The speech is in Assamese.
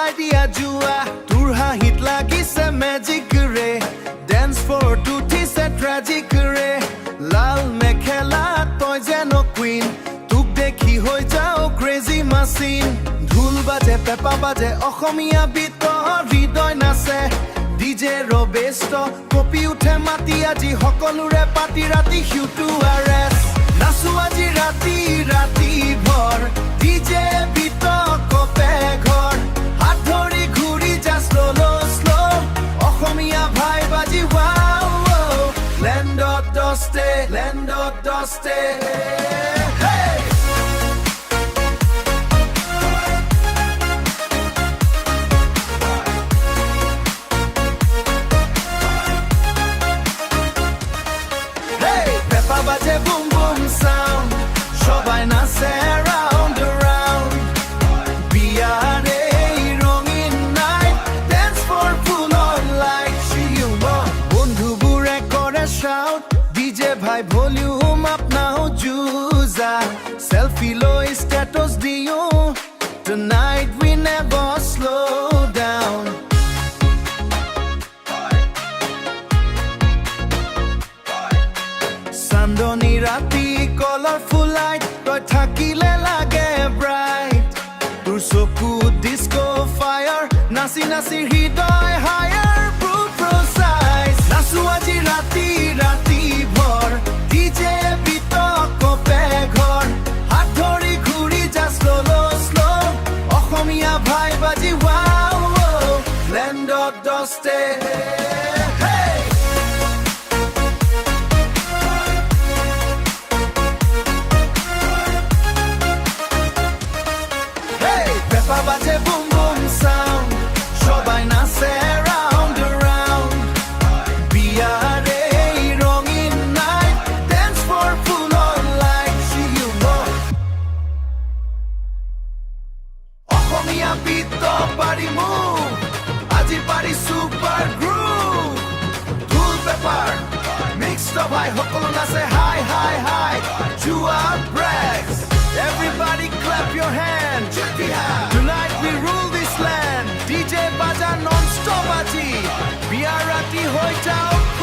চলাই দিয়া জুয়া তোৰ হাঁহিত লাগিছে মেজিক ৰে ডেন্স ফ্লোৰ উঠিছে ট্ৰেজিক ৰে লাল মেখেলা তই যেন কুইন তোক দেখি হৈ যাও ক্ৰেজি মাচিন ঢোল বাজে পেপা বাজে অসমীয়া বিতৰ হৃদয় নাচে ডিজে ৰবেষ্ট কপি উঠে মাতি আজি সকলোৰে পাতি ৰাতি হিউটু আৰেছ নাচো আজি ৰাতি ৰাতি ভৰ ডিজে বিতৰ কপে ঘৰ হাত ধৰি ঘূৰি যা শ্ল' শ্ল' অসমীয়া ভাই বাজি ৱাও লেণ্ডত দস্তে বাজে বুম বুম সাউন্ড সবাই নাচে ৰাউন্ড ৰাউন্ড বিয়াৰ এই ৰঙিন night dance for full on light বন্ধুবোৰে কৰে শাউট ডিজে ভাই ভলিউম আপ নাও জুজা সেলফি লৈ স্ট্যাটাস দিও tonight we never slow down চান্দনী ৰাতি কালাৰফুল লাইট তই থাকিলে লাগে ব্ৰাইট তোৰ চকু ডিস্কো ফায়াৰ নাচি নাচি হৃদয় হায়াৰ প্ৰচাইজ নাচো আজি ৰাতি ৰাতি ভৰ ডিজে বিতক কপে ঘৰ হাত ধৰি ঘূৰি যা শ্ল' শ্ল' অসমীয়া ভাই বাজি ৱাও লেণ্ডত দস্তে বাজে বুম বুম সাউন্ড সবাই নাচে রাউন্ড রাউন্ড বিয়ার এই রঙিন night dance for full on light Assamese beat পাৰি মুভ আজি পাৰি সুপাৰ গ্ৰুভ ঢোল পেপাৰ মিক্সড ভাই সকলো নাচে হাই হাই হাই জুৱা ব্ৰেক্স Everybody clap your hands. Tonight we rule this land. DJ baja non-stop aji. Biar rati hoi jao.